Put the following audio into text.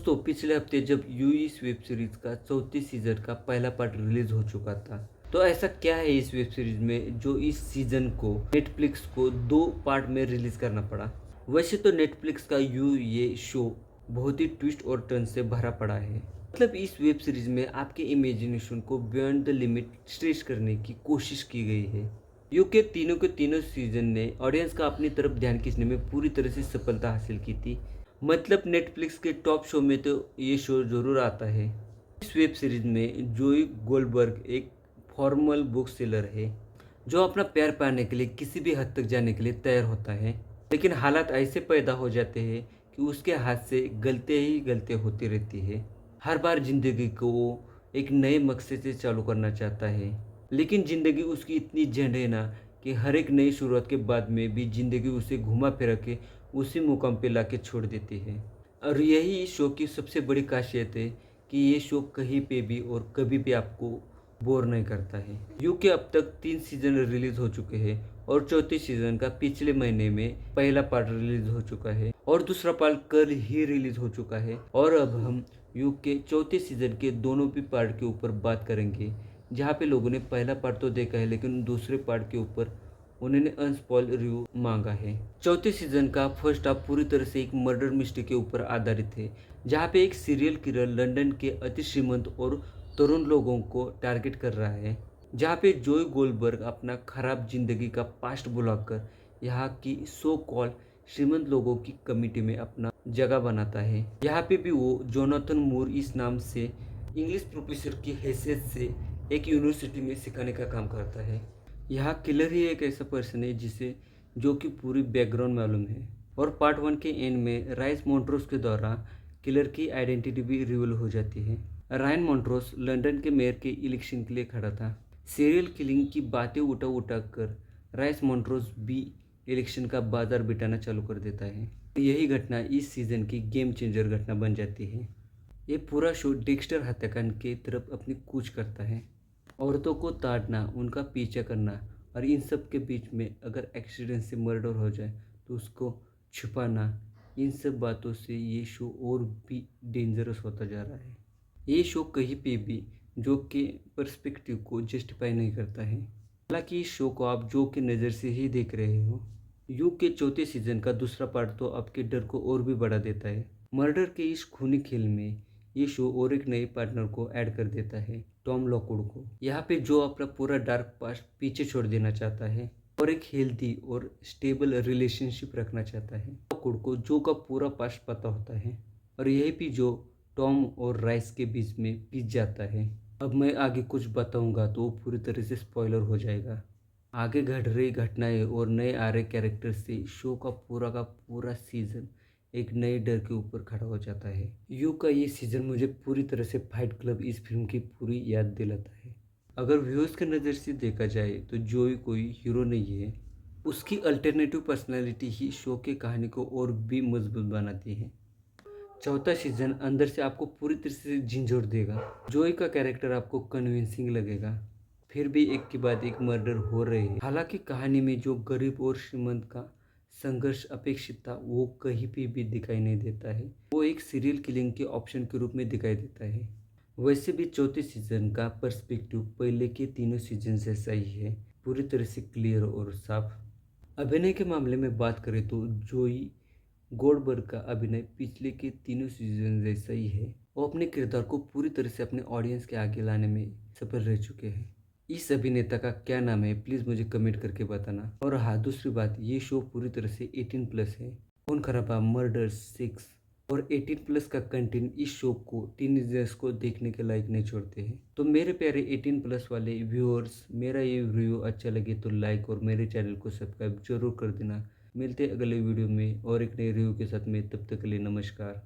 दोस्तों पिछले हफ्ते जब यू इस वेब सीरीज का चौथी सीजन का पहला पार्ट रिलीज हो चुका था, तो ऐसा क्या है इस वेब सीरीज में जो इस सीजन को नेटफ्लिक्स को दो पार्ट में रिलीज करना पड़ा। वैसे तो नेटफ्लिक्स का यू ये शो बहुत ही ट्विस्ट और टर्न से भरा पड़ा है। मतलब इस वेब सीरीज में आपके इमेजिनेशन को बियॉन्ड द लिमिट स्ट्रेच करने की कोशिश की गई है। यू के तीनों सीजन ने ऑडियंस का अपनी तरफ ध्यान खींचने में पूरी तरह से सफलता हासिल की थी। मतलब नेटफ्लिक्स के टॉप शो में तो ये शो जरूर आता है। इस वेब सीरीज में जोई गोल्डबर्ग एक फॉर्मल बुक सेलर है जो अपना प्यार पाने के लिए किसी भी हद तक जाने के लिए तैयार होता है, लेकिन हालात ऐसे पैदा हो जाते हैं कि उसके हाथ से गलतियाँ ही गलतियाँ होती रहती है। हर बार जिंदगी को वो एक नए मकसद से चालू करना चाहता है, लेकिन ज़िंदगी उसकी इतनी झंड है ना कि हर एक नई शुरुआत के बाद में भी ज़िंदगी उसे घुमा फिरा के उसी मुकाम पे ला के छोड़ देती है। और यही इस शो की सबसे बड़ी खासियत है कि ये शो कहीं पे भी और कभी भी आपको बोर नहीं करता है। यू के अब तक 3 सीजन रिलीज हो चुके हैं और चौथे सीजन का पिछले महीने में पहला पार्ट रिलीज हो चुका है और दूसरा पार्ट कल ही रिलीज हो चुका है। और अब हम यू के चौथे सीजन के दोनों भी पार्ट के ऊपर बात करेंगे, जहाँ पे लोगों ने पहला पार्ट तो देखा है लेकिन दूसरे पार्ट के ऊपर उन्होंने अनस्पॉइल रिव्यू मांगा है। चौथे सीजन का फर्स्ट हाफ पूरी तरह से एक मर्डर मिस्ट्री के ऊपर आधारित है, जहाँ पे एक सीरियल किलर लंदन के अति श्रीमंत और तरुण लोगों को टारगेट कर रहा है, जहाँ पे जोई गोल्डबर्ग अपना खराब जिंदगी का पास्ट बुलाकर यहाँ की सो कॉल श्रीमंत लोगों की कमिटी में अपना जगह बनाता है। यहाँ पे भी वो जोनाथन मूर इस नाम से इंग्लिश प्रोफेसर की हैसियत से एक यूनिवर्सिटी में सिखाने का काम करता है। यहाँ किलर ही एक ऐसा पर्सन है जिसे जो कि पूरी बैकग्राउंड मालूम है। और पार्ट 1 के एंड में राइस मॉन्ट्रोस के द्वारा किलर की आइडेंटिटी भी रिवील हो जाती है। रायन मॉन्ट्रोस लंदन के मेयर के इलेक्शन के लिए खड़ा था। सीरियल किलिंग की बातें उठा उठा कर राइस मॉन्ट्रोस भी इलेक्शन का बाजार बिठाना चालू कर देता है। यही घटना इस सीजन की गेम चेंजर घटना बन जाती है। ये पूरा शो डेक्स्टर हत्याकांड के तरफ अपनी कूच करता है। औरतों को ताड़ना, उनका पीछा करना और इन सब के बीच में अगर एक्सीडेंट से मर्डर हो जाए तो उसको छुपाना, इन सब बातों से ये शो और भी डेंजरस होता जा रहा है। ये शो कहीं पे भी जो के पर्सपेक्टिव को जस्टिफाई नहीं करता है। हालांकि इस शो को आप जो के नज़र से ही देख रहे हो। यू के चौथे सीजन का दूसरा पार्ट तो आपके डर को और भी बढ़ा देता है। मर्डर के इस खूनी खेल में ये शो और एक नए पार्टनर को ऐड कर देता है, टॉम लॉकवुड को। यहाँ पे जो अपना पूरा डार्क पास्ट पीछे छोड़ देना चाहता है और एक हेल्दी और स्टेबल रिलेशनशिप रखना चाहता है। लॉकवुड को जो का पूरा पास्ट पता होता है और यही भी जो टॉम और राइस के बीच में पिस जाता है। अब मैं आगे कुछ बताऊंगा तो वो पूरी तरह से स्पॉइलर हो जाएगा। आगे घट रही घटनाएं और नए आ रहे कैरेक्टर से शो का पूरा सीजन एक नए डर के ऊपर खड़ा हो जाता है। यू का ये सीजन मुझे पूरी तरह से फाइट क्लब इस फिल्म की पूरी याद दिलाता है। अगर व्यूअर्स के नज़र से देखा जाए तो जोई कोई हीरो नहीं है, उसकी अल्टरनेटिव पर्सनालिटी ही शो की कहानी को और भी मजबूत बनाती है। चौथा सीजन अंदर से आपको पूरी तरह से झिंझोर देगा। जोई का कैरेक्टर आपको कन्विंसिंग लगेगा, फिर भी एक के बाद एक मर्डर हो रहे हैं। हालांकि कहानी में जो गरीब और श्रीमंत का संघर्ष अपेक्षित था वो कहीं पे भी दिखाई नहीं देता है। वो एक सीरियल किलिंग के ऑप्शन के रूप में दिखाई देता है। वैसे भी चौथे सीजन का पर्सपेक्टिव पहले के तीनों सीजन से सही है, पूरी तरह से क्लियर और साफ। अभिनय के मामले में बात करें तो जोई गोल्डबर्ग का अभिनय पिछले के तीनों सीजन जैसा ही है। वो अपने किरदार को पूरी तरह से अपने ऑडियंस के आगे लाने में सफल रह चुके हैं। इस अभिनेता का क्या नाम है प्लीज़ मुझे कमेंट करके बताना। और हाँ, दूसरी बात, ये शो पूरी तरह से 18+ है। खून खराबा, मर्डर, सेक्स और 18+ का कंटेंट इस शो को टीनेजर्स को देखने के लायक नहीं छोड़ते हैं। तो मेरे प्यारे 18+ वाले व्यूअर्स, मेरा ये रिव्यू अच्छा लगे तो लाइक और मेरे चैनल को सब्सक्राइब जरूर कर देना। मिलते हैं अगले वीडियो में और एक नए रिव्यू के साथ में, तब तक के लिए नमस्कार।